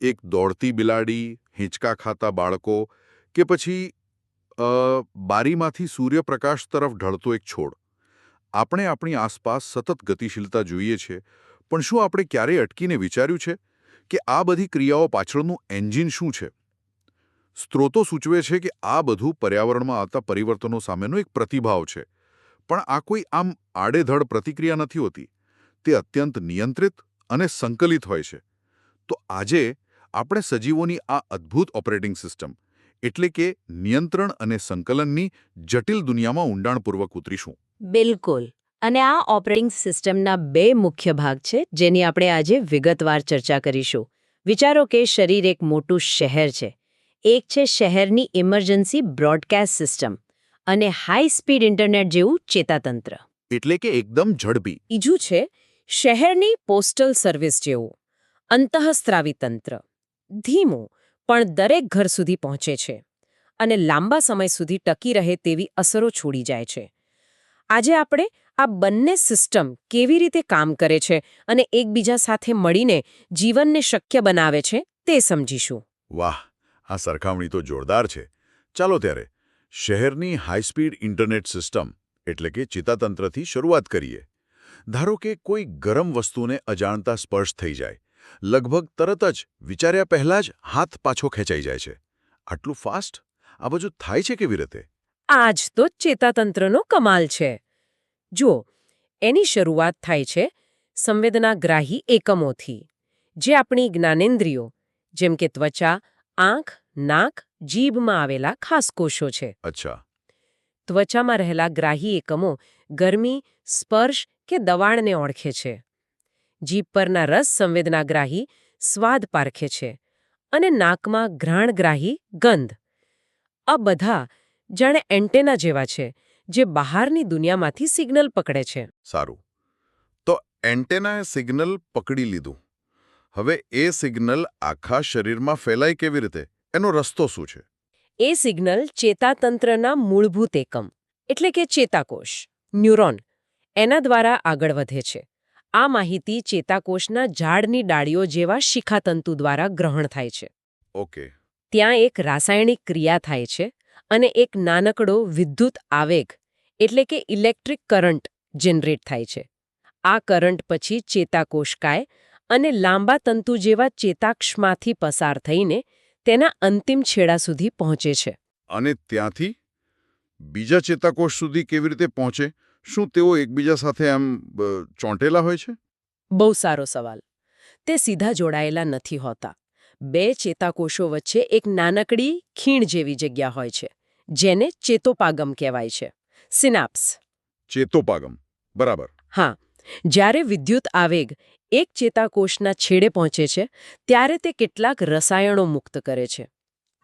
એક દોડતી બિલાડી, હિંચકા ખાતા બાળકો કે પછી બારીમાંથી સૂર્યપ્રકાશ તરફ ઢળતો એક છોડ. આપણે આપણી આસપાસ સતત ગતિશીલતા જોઈએ છીએ, પણ શું આપણે ક્યારેય અટકીને વિચાર્યું છે કે આ બધી ક્રિયાઓ પાછળનું એન્જિન શું છે? સ્ત્રોતો સૂચવે છે કે આ બધું પર્યાવરણમાં આવતા પરિવર્તનો સામેનો એક પ્રતિભાવ છે. પણ આ કોઈ આમ આડેધડ પ્રતિક્રિયા નથી હોતી. તે અત્યંત નિયંત્રિત અને સંકલિત હોય છે. તો આજે આપણે સજીવોની આ અદ્ભુત ઓપરેટિંગ સિસ્ટમ એટલે કે નિયંત્રણ અને સંકલનની જટિલ દુનિયામાં ઊંડાણપૂર્વક ઉતરીશું. બિલકુલ. અને આ ઓપરેટિંગ સિસ્ટમના બે મુખ્ય ભાગ છે જેની આપણે આજે વિગતવાર ચર્ચા કરીશું. વિચારો કે શરીર એક મોટું શહેર છે. એક છે શહેરની ઇમરજન્સી બ્રોડકાસ્ટ સિસ્ટમ અને હાઈ સ્પીડ ઇન્ટરનેટ જેવું ચેતાતંત્ર. એટલે કે એકદમ ઝડપી. બીજું છે શહેરની પોસ્ટલ સર્વિસ જેવું અંતઃસ્ત્રાવી તંત્ર. ધીમું પણ દરેક ઘર સુધી પહોંચે છે અને લાંબા સમય સુધી ટકી રહે તેવી અસરો છોડી જાય છે. આજે આપણે આ બંને સિસ્ટમ કેવી રીતે કામ કરે છે અને એકબીજા સાથે મળીને જીવનને શક્ય બનાવે છે તે સમજીશું. વાહ, આ સરખામણી તો જોરદાર છે. ચાલો ત્યારે શહેરની હાઈસ્પીડ ઇન્ટરનેટ સિસ્ટમ એટલે કે ચેતાતંત્રથી શરૂઆત કરીએ. ધારો કે કોઈ ગરમ વસ્તુને અજાણતા સ્પર્શ થઈ જાય. લગભગ તરત જ વિચાર્યા પહેલા જ હાથ પાછો ખેંચાઈ જાય છે. આટલું ફાસ્ટ? આ બધું થાય છે કેવી રીતે? આ જ તો ચેતાતંત્રનો કમાલ છે. જુઓ, એની શરૂઆત થાય છે સંવેદનાગ્રાહી એકમોથી, જે આપણી જ્ઞાનેન્દ્રિયો જેમ કે ત્વચા, આંખ, નાક, જીભમાં આવેલા ખાસ કોષો છે. અચ્છા. ત્વચામાં રહેલા ગ્રાહી એકમો ગરમી, સ્પર્શ કે દબાણને ઓળખે છે. જીભ પરના રસ સંવેદનાગ્રાહી સ્વાદ પારખે છે અને નાકમાં ઘ્રાણગ્રાહી ગંધ. આ બધા જાણે એન્ટેના જેવા છે જે બહારની દુનિયામાંથી સિગ્નલ પકડે છે. સારું. તો એન્ટેનાએ સિગ્નલ પકડી લીધું. હવે એ સિગ્નલ આખા શરીરમાં ફેલાય કેવી રીતે? એનો રસ્તો શું છે? એ સિગ્નલ ચેતાતંત્રના મૂળભૂત એકમ એટલે કે ચેતાકોષ, ન્યુરોન, એના દ્વારા આગળ વધે છે. આ માહિતી ચેતાકોષના ઝાડની ડાળીઓ જેવા શિખાતંતુ દ્વારા ગ્રહણ થાય છે. ઓકે. ત્યાં એક રાસાયણિક ક્રિયા થાય છે અને એક નાનકડો વિદ્યુત આવેગ એટલે કે ઇલેક્ટ્રિક કરન્ટ જનરેટ થાય છે. આ કરન્ટ પછી ચેતાકોષકાય અને લાંબા તંતુ જેવા ચેતાક્ષમાંથી પસાર થઈને તેના અંતિમ છેડા સુધી પહોંચે છે. અને ત્યાંથી બીજા ચેતાકોષ સુધી કેવી રીતે પહોંચે? શું તેઓ એકબીજા સાથે આમ ચોંટેલા હોય છે? બહુ સારો સવાલ. તે સીધા જોડાયેલા નથી હોતા. બે ચેતાકોષો વચ્ચે એક નાનકડી ખીણ જેવી જગ્યા હોય છે જેને ચેતોપાગમ કહેવાય છે. સિનાપ્સ. ચેતોપાગમ. બરાબર. હા. જ્યારે વિદ્યુત આવેગ એક ચેતાકોષના છેડે પહોંચે છે ત્યારે તે કેટલાક રસાયણો મુક્ત કરે છે.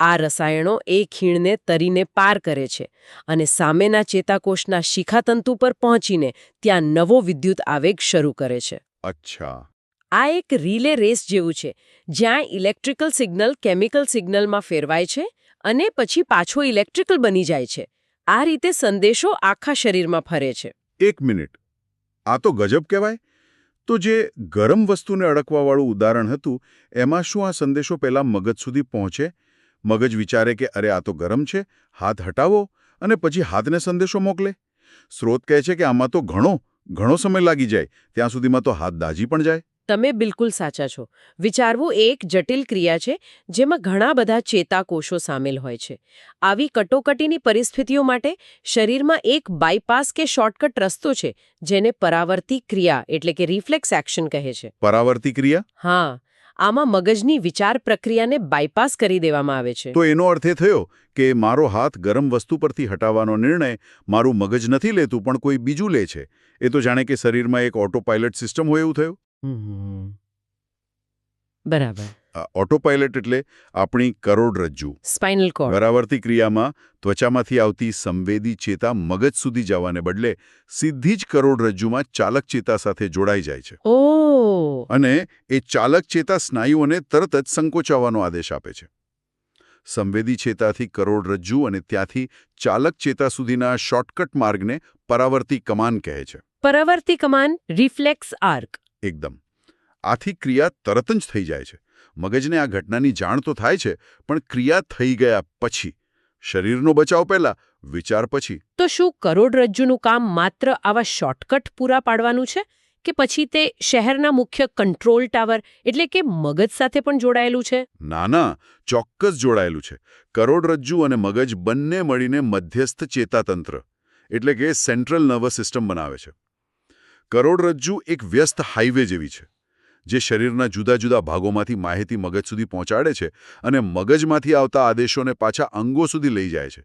આ રસાયણો એ ખીણને તરીને પાર કરે છે અને સામેના ચેતાકોષના શિખાતંતુ પર પહોંચીને ત્યાં નવો વિદ્યુત આવેગ શરૂ કરે છે. અચ્છા. આ એક રિલે રેસ જેવું છે જ્યાં ઇલેક્ટ્રિકલ સિગ્નલ કેમિકલ સિગ્નલમાં ફેરવાય છે અને પછી પાછો ઇલેક્ટ્રિકલ બની જાય છે. આ રીતે સંદેશો આખા શરીરમાં ફરે છે. એક મિનિટ. આ તો ગજબ કહેવાય. તો જે ગરમ વસ્તુને અડકવાવાળું ઉદાહરણ હતું એમાં શું આ સંદેશો પહેલા મગજ સુધી પહોંચે? મગજ વિચારે કે અરે આ તો ગરમ છે, હાથ હટાવો, અને પછી હાથને સંદેશો મોકલે? સ્રોત કહે છે કે આમાં તો ઘણો સમય લાગી જાય. ત્યાં સુધીમાં તો હાથ દાઝી પણ જાય. તમે બિલકુલ સાચા છો. વિચારવું એક જટિલ ક્રિયા છે જેમાં ઘણા બધા ચેતાકોષો સામેલ હોય છે. આવી કટોકટીની પરિસ્થિતિઓ માટે શરીરમાં એક બાયપાસ કે શોર્ટકટ રસ્તો છે જેને પરાવર્તી ક્રિયા એટલે કે રિફ્લેક્સ એક્શન કહે છે. પરાવર્તી ક્રિયા? હા. આમાં મગજની વિચાર પ્રક્રિયાને બાયપાસ કરી દેવામાં આવે છે. તો એનો અર્થ એ થયો કે મારો હાથ ગરમ વસ્તુ પરથી હટાવવાનો નિર્ણય મારું મગજ નથી લેતું પણ કોઈ બીજું લે છે. એ તો જાણે કે શરીરમાં એક ઓટો પાયલટ સિસ્ટમ હોય એવું થયું. બરાબર. ઓટો પાયલટ એટલે આપણી કરોડરજ્જુ. Spinal cord. પરાવર્તી ક્રિયામાં ત્વચામાંથી આવતી સંવેદી ચેતા મગજ સુધી જવાને બદલે સીધી જ કરોડરજ્જુમાં ચાલક ચેતા સાથે જોડાઈ જાય છે. ઓહ. અને એ ચાલક ચેતા સ્નાયુઓને તરત જ સંકોચાવવાનો આદેશ આપે છે. સંવેદી ચેતાથી કરોડરજ્જુ અને ત્યાંથી ચાલક ચેતા સુધીના શોર્ટકટ માર્ગને પરાવર્તી કમાન કહે છે. પરાવર્તી કમાન રિફ્લેક્સ આર્ક. એકદમ. આથી ક્રિયા તરત જ થઈ જાય છે. મગજને આ ઘટનાની જાણ તો થાય છે, પણ ક્રિયા થઈ ગયા પછી, શરીરનો બચાવ પહેલા, વિચાર પછી. તો શું કરોડરજ્જુનું કામ માત્ર આવા શોર્ટકટ પૂરા પાડવાનું છે કે પછી તે શહેરના મુખ્ય કંટ્રોલ ટાવર એટલે કે મગજ સાથે પણ જોડાયેલું છે? ના, ચોક્કસ જોડાયેલું છે. કરોડરજ્જુ અને મગજ બંને મળીને મધ્યસ્થ ચેતાતંત્ર એટલે કે સેન્ટ્રલ નર્વસ સિસ્ટમ બનાવે છે. કરોડરજ્જુ એક વ્યસ્ત હાઈવે જેવી છે, જે શરીરના જુદા જુદા ભાગોમાંથી માહિતી મગજ સુધી પહોંચાડે છે અને મગજમાંથી આવતા આદેશોને પાછા અંગો સુધી લઈ જાય છે.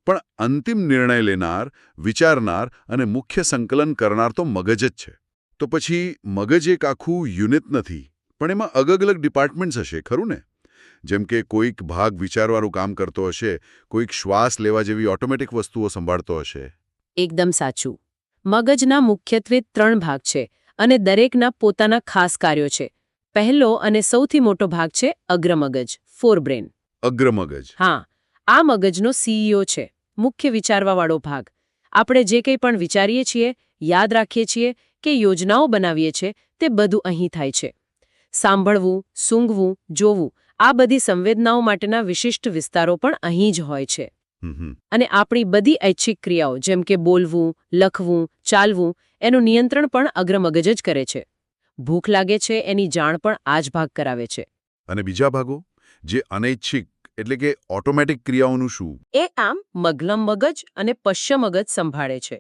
પણ અંતિમ નિર્ણય લેનાર, વિચારનાર અને મુખ્ય સંકલન કરનાર તો મગજ જ છે. તો પછી મગજ એક આખું યુનિટ નથી, પણ એમાં અલગ અલગ ડિપાર્ટમેન્ટ્સ હશે, ખરું ને? જેમ કે કોઈક ભાગ વિચારવાનું કામ કરતો હશે, કોઈક શ્વાસ લેવા જેવી ઓટોમેટિક વસ્તુઓ સંભાળતો હશે. એકદમ સાચું. મગજના મુખ્યત્વે 3 ભાગ છે અને દરેકના પોતાના ખાસ કાર્યો છે. પહેલો અને સૌથી મોટો ભાગ છે અગ્રમગજ, ફોરબ્રેન. અગ્રમગજ. હા, આ મગજનો સીઈઓ છે, મુખ્ય વિચારવાવાળો ભાગ. આપણે જે કંઈ પણ વિચારીએ છીએ, યાદ રાખીએ છીએ કે યોજનાઓ બનાવીએ છીએ, તે બધું અહીં થાય છે. સાંભળવું, સૂંઘવું, જોવું, આ બધી સંવેદનાઓ માટેના વિશિષ્ટ વિસ્તારો પણ અહીં જ હોય છે. અને આપણી બધી ઐચ્છિક ક્રિયાઓ જેમ કે બોલવું, લખવું, ચાલવું, એનું નિયંત્રણ પણ અગ્રમગજ જ કરે છે. ભૂખ લાગે છે એની જાણ પણ આ જ ભાગ કરાવે છે. અને બીજા ભાગો, જે અનૈચ્છિક એટલે કે ઓટોમેટિક ક્રિયાઓનું શું? એ આમ મઘલમ મગજ અને પશ્ચ મગજ સંભાળે છે.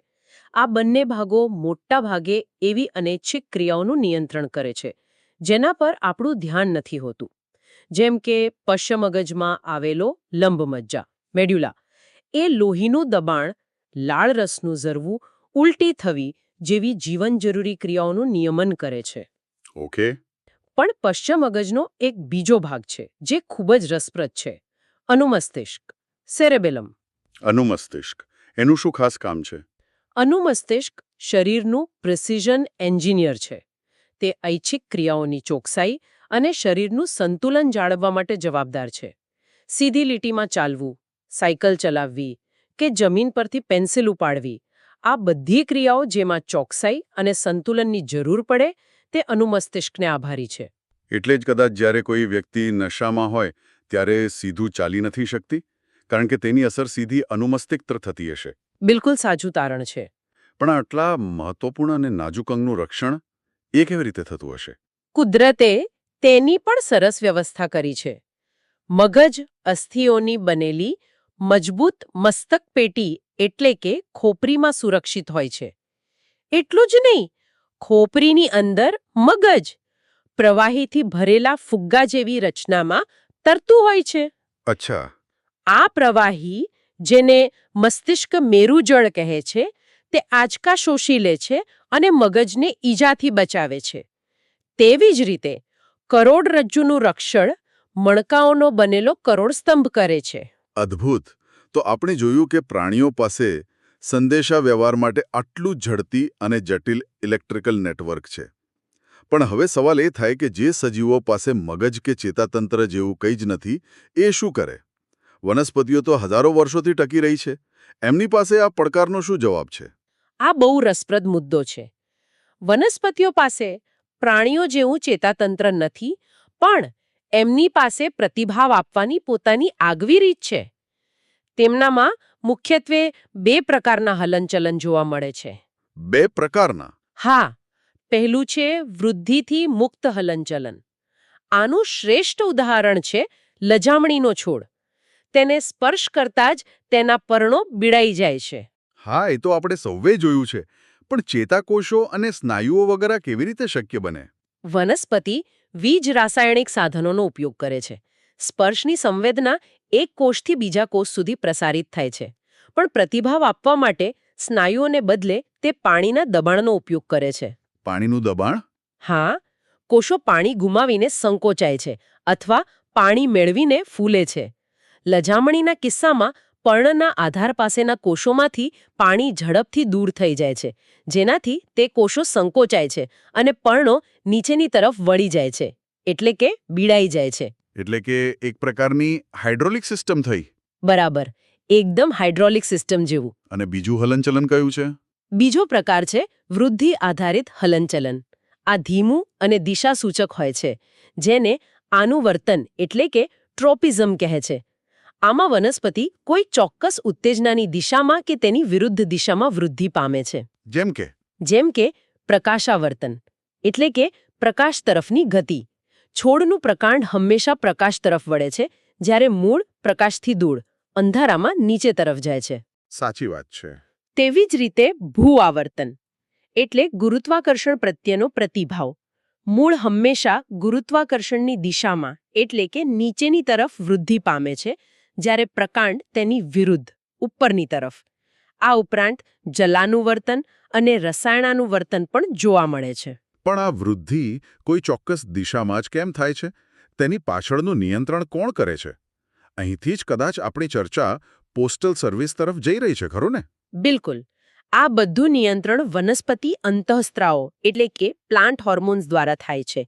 આ બંને ભાગો મોટા ભાગે એવી અનૈચ્છિક ક્રિયાઓનું નિયંત્રણ કરે છે જેના પર આપણું ધ્યાન નથી હોતું. જેમ કે પશ્ચ મગજમાં આવેલો લંબમજ્જા, મેડ્યુલા, એ લોહીનું દબાણ, લાળરસનું ઝરવું, ઉલટી થવી જેવી જીવન જરૂરી ક્રિયાઓનું નિયમન કરે છે. ઓકે. પણ પશ્ચ મગજનો એક બીજો ભાગ છે જે ખૂબ જ રસપ્રદ છે, અનુમસ્તિષ્ક, સેરેબેલમ. અનુમસ્તિષ્ક, એનું શું ખાસ કામ છે? અનુમસ્તિષ્ક શરીરનું પ્રિસિઝન એન્જિનિયર છે. તે ઐચ્છિક ક્રિયાઓની ચોકસાઈ અને શરીરનું સંતુલન જાળવવા માટે જવાબદાર છે. સીધી લીટીમાં ચાલવું, સાયકલ ચલાવવી કે જમીન પરથી પેન્સિલ ઉપાડવી, આ બધી ક્રિયાઓ જેમાં ચોકસાઈ અને સંતુલનની જરૂર પડે, તે અનુમસ્તિષ્કને આભારી છે. એટલે જ કદાચ જ્યારે કોઈ વ્યક્તિ નશામાં હોય ત્યારે સીધું ચાલી નથી શકતી, કારણ કે તેની અસર સીધી અનુમસ્તિષ્ક પર થતી હશે. બિલકુલ સાચું તારણ છે. પણ આટલા મહત્વપૂર્ણ અને નાજુક અંગનું રક્ષણ એ કેવી રીતે થતું હશે? કુદરતે તેની પણ સરસ વ્યવસ્થા કરી છે. મગજ અસ્થિઓની બનેલી મજબૂત મસ્તક પેટી એટલે કે ખોપરીમાં સુરક્ષિત હોય છે. એટલું જ નહીં, ખોપરીની અંદર મગજ પ્રવાહીથી ભરેલા ફુગ્ગા જેવી રચનામાં તરતું હોય છે. અચ્છા. આ પ્રવાહી, જેને મસ્તિષ્ક મેરુજળ કહે છે, તે આંચકા શોષી લે છે અને મગજને ઈજાથી બચાવે છે. તેવી જ રીતે કરોડરજ્જુનું રક્ષણ મણકાઓનો બનેલો કરોડસ્તંભ કરે છે. અદ્ભુત. તો આપણે જોયું કે પ્રાણીઓ પાસે સંદેશા વ્યવહાર માટે આટલું ઝડપી અને જટિલ ઇલેક્ટ્રિકલ નેટવર્ક છે. પણ હવે સવાલ એ થાય કે જે સજીવો પાસે મગજ કે ચેતાતંત્ર જેવું કંઈ જ નથી, એ શું કરે? વનસ્પતિઓ તો હજારો વર્ષોથી ટકી રહી છે. એમની પાસે આ પડકારનો શું જવાબ છે? આ બહુ રસપ્રદ મુદ્દો છે. વનસ્પતિઓ પાસે પ્રાણીઓ જેવું ચેતાતંત્ર નથી, પણ એમની પાસે પ્રતિભાવ આપવાની પોતાની આગવી રીત છે. તેમનામાં મુખ્યત્વે 2 પ્રકારના હલનચલન જોવા મળે છે. 2 પ્રકારના? હા, પહેલું છે વૃદ્ધિથી મુક્ત હલનચલન. આનું શ્રેષ્ઠ ઉદાહરણ છે લજામણીનો છોડ. તેને સ્પર્શ કરતા જ તેના પર્ણો બીડાઈ જાય છે. હા, એ તો આપણે સૌએ જોયું છે. પણ ચેતાકોષો અને સ્નાયુઓ વગેરે કેવી રીતે શક્ય બને? વનસ્પતિ વીજ રાસાયણિક સાધનોનો ઉપયોગ કરે છે. સ્પર્શની સંવેદના એક કોષથી બીજા કોષ સુધી પ્રસારિત થાય છે. પણ પ્રતિભાવ આપવા માટે સ્નાયુઓને બદલે તે પાણીના દબાણનો ઉપયોગ કરે છે. પાણીનું દબાણ? હા, કોષો પાણી ગુમાવીને સંકોચાય છે અથવા પાણી મેળવીને ફૂલે છે. લજામણીના કિસ્સામાં પર્ણના આધાર પાસેના કોષોમાંથી પાણી ઝડપથી દૂર થઈ જાય છે, જેનાથી તે કોષો સંકોચાય છે અને પર્ણો નીચેની તરફ વળી જાય છે, એટલે કે બીડાઈ જાય છે. એટલે કે એક પ્રકારની હાઇડ્રોલિક સિસ્ટમ થઈ. બરાબર, એકદમ હાઇડ્રોલિક સિસ્ટમ જેવું. અને બીજું હલનચલન કયું છે? બીજો પ્રકાર છે વૃદ્ધિ આધારિત હલનચલન. આ ધીમું અને દિશાસૂચક હોય છે, જેને આનું વર્તન એટલે કે ટ્રોપિઝમ કહે છે. આમાં વનસ્પતિ કોઈ ચોક્કસ ઉત્તેજનાની દિશામાં કે તેની વિરુદ્ધ દિશામાં વૃદ્ધિ પામે છે. જેમ કે પ્રકાશાવર્તન એટલે કે પ્રકાશ તરફની ગતિ. છોડનું પ્રકાંડ હંમેશા પ્રકાશ તરફ વળે છે, જ્યારે મૂળ પ્રકાશથી દૂર અંધારામાં નીચે તરફ જાય છે. સાચી વાત છે. તેવી જ રીતે ભૂઆવર્તન એટલે ગુરુત્વાકર્ષણ પ્રત્યેનો પ્રતિભાવ. મૂળ હંમેશા ગુરુત્વાકર્ષણની દિશામાં એટલે કે નીચેની તરફ વૃદ્ધિ પામે છે, જ્યારે પ્રકાંડ તેની વિરુદ્ધ ઉપરની તરફ. આ ઉપરાંત જલાનું વર્તન અને રસાયણાનું વર્તન પણ જોવા મળે છે. પણ આ વૃદ્ધિ કોઈ ચોક્કસ દિશામાં જ કેમ થાય છે? તેની પાછળનું નિયંત્રણ કોણ કરે છે? અહીંથી જ કદાચ આપણી ચર્ચા પોસ્ટલ સર્વિસ તરફ જઈ રહી છે, ખરું ને? બિલકુલ. આ બધું નિયંત્રણ વનસ્પતિ અંતઃસ્ત્રાવો એટલે કે પ્લાન્ટ હોર્મોન્સ દ્વારા થાય છે.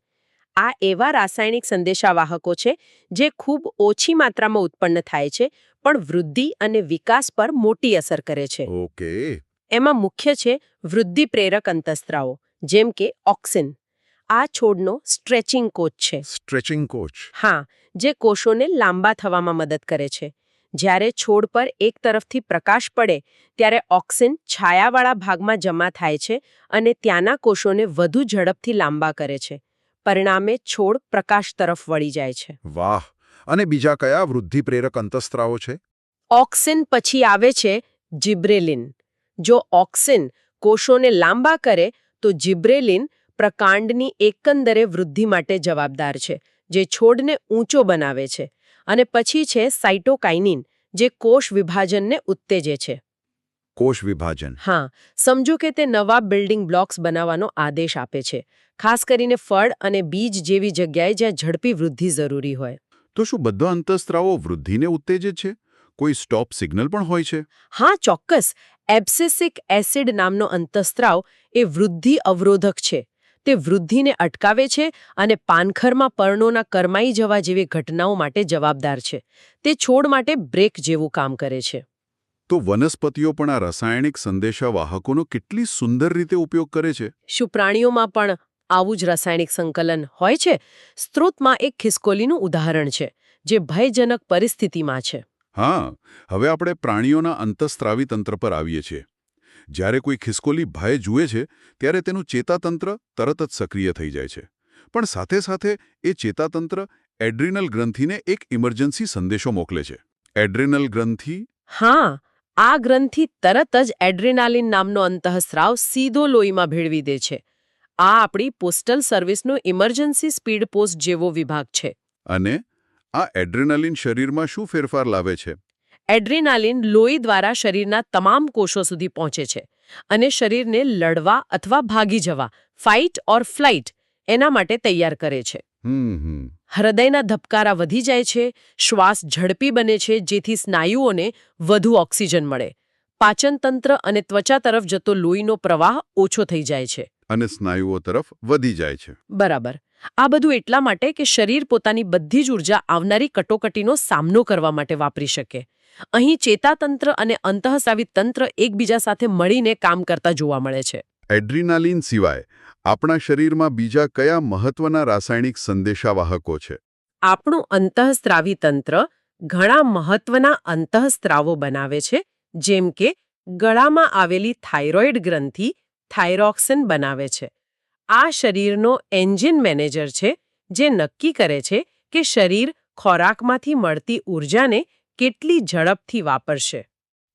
આ એવા રાસાયણિક સંદેશાવાહકો છે જે ખૂબ ઓછી માત્રામાં ઉત્પન્ન થાય છે, પણ વૃદ્ધિ અને વિકાસ પર મોટી અસર કરે છે. ઓકે. એમાં મુખ્ય છે વૃદ્ધિ પ્રેરક અંતઃસ્ત્રાવો, જેમ કે ઓક્સિન. આ છોડનો સ્ટ્રેચિંગ કોચ છે. Stretching coach? હા, જે કોષોને લાંબા થવામાં મદદ કરે છે. જ્યારે છોડ પર એક તરફથી પ્રકાશ પડે ત્યારે ઓક્સિન છાયાવાળા ભાગમાં જમા થાય છે અને ત્યાંના કોષોને વધુ ઝડપથી લાંબા કરે છે. પરિણામે છોડ પ્રકાશ તરફ વળી જાય છે. વાહ! અને બીજા કયા વૃદ્ધિ પ્રેરક અંતઃસ્ત્રાવો છે? ઓક્સિન પછી આવે છે જિબ્રેલિન. જો ઓક્સિન કોષોને લાંબા કરે તો જિબ્રેલિન પ્રકાંડની એકંદરે વૃદ્ધિ માટે જવાબદાર છે, જે છોડને ઊંચો બનાવે છે. અને પછી છે સાઇટોકાઇનિન, જે કોષ વિભાજનને ઉત્તેજે છે. કોષ વિભાજન? હા, સમજો કે તે નવા બિલ્ડિંગ બ્લોક્સ બનાવવાનો આદેશ આપે છે, ખાસ કરીને ફળ અને બીજ જેવી જગ્યાએ જ્યાં ઝડપી વૃદ્ધિ જરૂરી હોય. તો શું બધા અંતઃસ્ત્રાવો વૃદ્ધિને ઉત્તેજે છે? કોઈ સ્ટોપ સિગ્નલ પણ હોય છે? હા, ચોક્કસ. એબ્સિસિક એસિડ નામનો અંતઃસ્ત્રાવ એ વૃદ્ધિ અવરોધક છે. તે વૃદ્ધિને અટકાવે છે અને પાનખરમાં પર્ણોના કરમાઈ જવા જેવી ઘટનાઓ માટે જવાબદાર છે. તે છોડ માટે બ્રેક જેવું કામ કરે છે. તો વનસ્પતિઓ પણ આ રાસાયણિક સંદેશાવાહકોનો કેટલી સુંદર રીતે ઉપયોગ કરે છે. શું પ્રાણીઓમાં પણ આવું જ રાસાયણિક સંકલન હોય છે? સ્ત્રોતમાં એક ખિસકોલીનું ઉદાહરણ છે, જે ભયજનક પરિસ્થિતિમાં છે. હા, હવે આપણે પ્રાણીઓના અંતઃસ્ત્રાવી તંત્ર પર આવીએ છીએ. જ્યારે કોઈ ખિસકોલી ભય જુએ છે ત્યારે તેનું ચેતાતંત્ર તરત જ સક્રિય થઈ જાય છે. પણ સાથે સાથે એ ચેતાતંત્ર એડ્રિનલ ગ્રંથિને એક ઇમરજન્સી સંદેશો મોકલે છે. એડ્રિનલ ગ્રંથિ? હા, આ ગ્રંથિ તરત જ એડ્રેનાલિન નામનો અંતઃસ્ત્રાવ સીધો લોહીમાં ભેળવી દે છે. આ આપણી પોસ્ટલ સર્વિસનો ઇમરજન્સી સ્પીડ પોસ્ટ જેવો વિભાગ છે. અને આ એડ્રેનાલિન શરીરમાં શું ફેરફાર લાવે છે? એડ્રેનાલિન લોહી દ્વારા શરીરના તમામ કોષો સુધી પહોંચે છે અને શરીરને લડવા અથવા ભાગી જવા, ફાઇટ ઓર ફ્લાઇટ, એના માટે તૈયાર કરે છે. હૃદયના ધબકારા વધી જાય છે, શ્વાસ ઝડપી બને છે, જેથી સ્નાયુઓને વધુ ઓક્સિજન મળે. પાચનતંત્ર અને ત્વચા તરફ જતો લોહીનો પ્રવાહ ઓછો થઈ જાય છે. અને સ્નાયુઓ તરફ વધી જાય છે. બરાબર. આ બધું એટલા માટે કે શરીર પોતાની બધી જ ઉર્જા આવનારી કટોકટીનો સામનો કરવા માટે વાપરી શકે. અહીં ચેતાતંત્ર અને અંતઃસ્રાવી તંત્ર એકબીજા સાથે મળીને કામ કરતા જોવા મળે છે. એડ્રિનાલિન સિવાય આપણા શરીરમાં બીજા કયા મહત્વના રાસાયણિક સંદેશાવાહકો છે? આપણું અંતઃસ્રાવી તંત્ર ઘણા મહત્વના અંતઃસ્ત્રાવો બનાવે છે, જેમ કે ગળામાં આવેલી થાઇરોઇડ ગ્રંથિ થાઇરોક્સિન બનાવે છે. આ શરીરનો એન્જિન મેનેજર છે, જે નક્કી કરે છે કે શરીર ખોરાકમાંથી મળતી ઊર્જાને કેટલી ઝડપથી વાપરશે.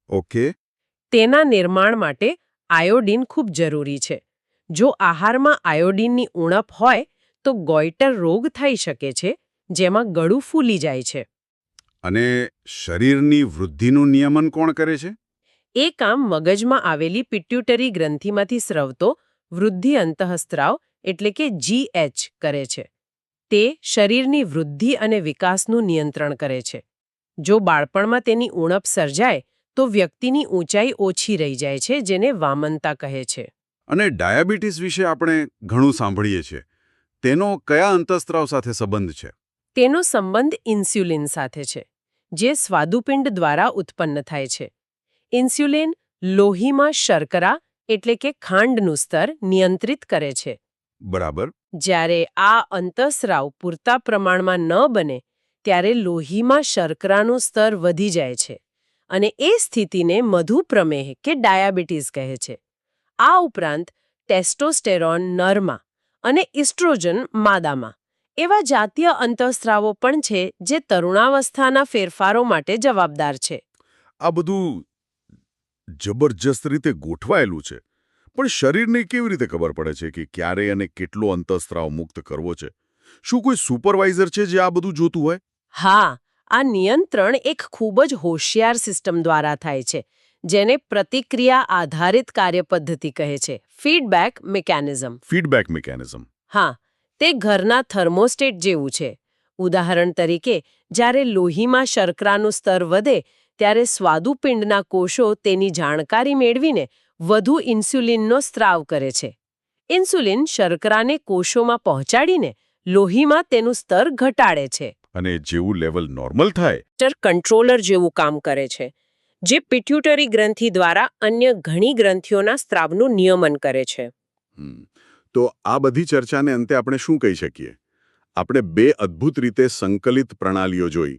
ઓકે. તેના નિર્માણ માટે આયોડિન ખૂબ જરૂરી છે. જો આહારમાં આયોડિનની ઉણપ હોય તો ગોઈટર રોગ થઈ શકે છે, જેમાં ગળું ફૂલી જાય છે. અને શરીરની વૃદ્ધિનું નિયમન કોણ કરે છે? એ કામ મગજમાં આવેલી પિટ્યુટરી ગ્રંથિમાંથી સ્રવતો વૃદ્ધિ અંતઃસ્ત્રાવ એટલે કે GH કરે છે. તે શરીરની વૃદ્ધિ અને વિકાસનું નિયંત્રણ કરે છે. જો બાળપણમાં તેની ઉણપ સર્જાય તો વ્યક્તિની ઊંચાઈ ઓછી રહી જાય છે, જેને વામનતા કહે છે. અને ડાયાબિટીસ વિશે આપણે ઘણું સાંભળીએ છીએ. તેનો કયા અંતઃસ્ત્રાવ સાથે સંબંધ છે? તેનો સંબંધ ઇન્સ્યુલિન સાથે છે, જે સ્વાદુપિંડ દ્વારા ઉત્પન્ન થાય છે. ઇન્સ્યુલિન લોહીમાં શર્કરા એટલે કે ખાંડનું સ્તર નિયંત્રિત કરે છે. બરાબર. જ્યારે આ અંતઃસ્રાવ પૂરતા પ્રમાણમાં ન બને ત્યારે લોહીમાં શર્કરાનું સ્તર વધી જાય છે અને એ સ્થિતિને મધુપ્રમેહ કે ડાયાબિટીસ કહે છે. આ ઉપરાંત ટેસ્ટોસ્ટેરોન નરમાં અને ઇસ્ટ્રોજન માદામાં એવા જાતીય અંતઃસ્રાવો પણ છે જે તરુણાવસ્થાના ફેરફારો માટે જવાબદાર છે. આ બધું જબરજસ્ત રીતે ગોઠવાયેલું છે. પણ શરીરને કેવી રીતે ખબર પડે છે કે ક્યારે અને કેટલો અંતઃસ્રાવ મુક્ત કરવો છે? શું કોઈ સુપરવાઇઝર છે જે આ બધું જોતું હોય? હા, આ નિયંત્રણ એક ખૂબ જ હોશિયાર સિસ્ટમ દ્વારા થાય છે, જેને પ્રતિક્રિયા આધારિત કાર્યપદ્ધતિ કહે છે, ફીડબેક મિકેનિઝમ. Feedback mechanism. હા, તે ઘરના થર્મોસ્ટેટ જેવું છે. ઉદાહરણ તરીકે, જ્યારે લોહીમાં શર્કરાનું સ્તર વધે ત્યારે સ્વાદુપિંડના કોષો તેની જાણકારી મેળવીને વધુ ઇન્સ્યુલિનનો સ્ત્રાવ કરે છે. ઇન્સ્યુલિન શર્કરાને કોષોમાં પહોંચાડીને લોહીમાં તેનું સ્તર ઘટાડે છે. અને જેવું લેવલ નોર્મલ થાય કંટ્રોલર જેવું કામ કરે છે, જે પિટ્યુટરી ગ્રંથિ દ્વારા અન્ય ઘણી ગ્રંથિઓના સ્ત્રાવનું નિયમન કરે છે. તો આ બધી ચર્ચાને અંતે આપણે શું કહી શકીએ? આપણે બે અદ્ભુત રીતે સંકલિત પ્રણાલીઓ જોઈ.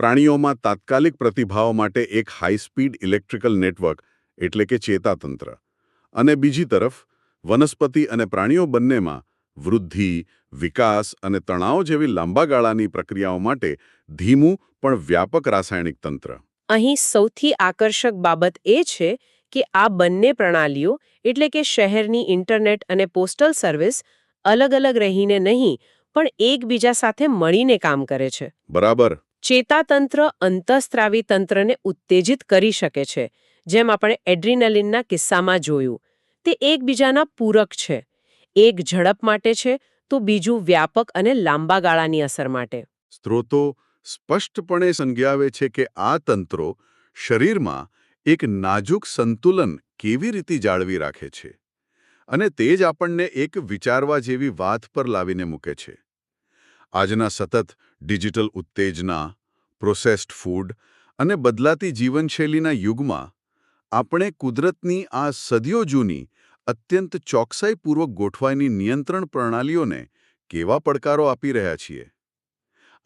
પ્રાણીઓમાં તાત્કાલિક પ્રતિભાવો માટે એક હાઈસ્પીડ ઇલેક્ટ્રિકલ નેટવર્ક એટલે કે ચેતાતંત્ર, અને બીજી તરફ વનસ્પતિ અને પ્રાણીઓ બંનેમાં વૃદ્ધિ, વિકાસ અને તણાવ જેવી લાંબા ગાળાની પ્રક્રિયાઓ માટે ધીમું પણ વ્યાપક રાસાયણિક તંત્ર. અહીં સૌથી આકર્ષક બાબત એ છે કે આ બંને પ્રણાલીઓ એટલે કે શહેરની ઇન્ટરનેટ અને પોસ્ટલ સર્વિસ અલગ અલગ રહીને નહીં પણ એકબીજા સાથે મળીને કામ કરે છે. બરાબર. ચેતાતંત્ર અંતઃસ્ત્રાવી તંત્રને ઉત્તેજિત કરી શકે છે, જેમ આપણે એડ્રીનલિનના કિસ્સામાં જોયું. તે એકબીજાના પૂરક છે. એક ઝડપ માટે છે તો બીજું વ્યાપક અને લાંબા ગાળાની અસર માટે. સ્ત્રોતો સ્પષ્ટપણે સમજાવે છે કે આ તંત્રો શરીરમાં એક નાજુક સંતુલન કેવી રીતે જાળવી રાખે છે, અને તે જ આપણને એક વિચારવા જેવી વાત પર લાવીને મૂકે છે. આજના સતત ડિજિટલ ઉત્તેજના, પ્રોસેસ્ડ ફૂડ અને બદલાતી જીવનશૈલીના યુગમાં આપણે કુદરતની આ સદીઓ જૂની અત્યંત ચોકસાઈપૂર્વક ગોઠવાયેલી નિયંત્રણ પ્રણાલીઓને કેવા પડકારો આપી રહ્યા છીએ?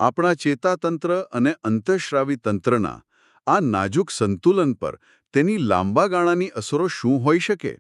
આપણા ચેતાતંત્ર અને અંતઃસ્રાવી તંત્રના આ નાજુક સંતુલન પર તેની લાંબા ગાળાની અસરો શું હોઈ શકે?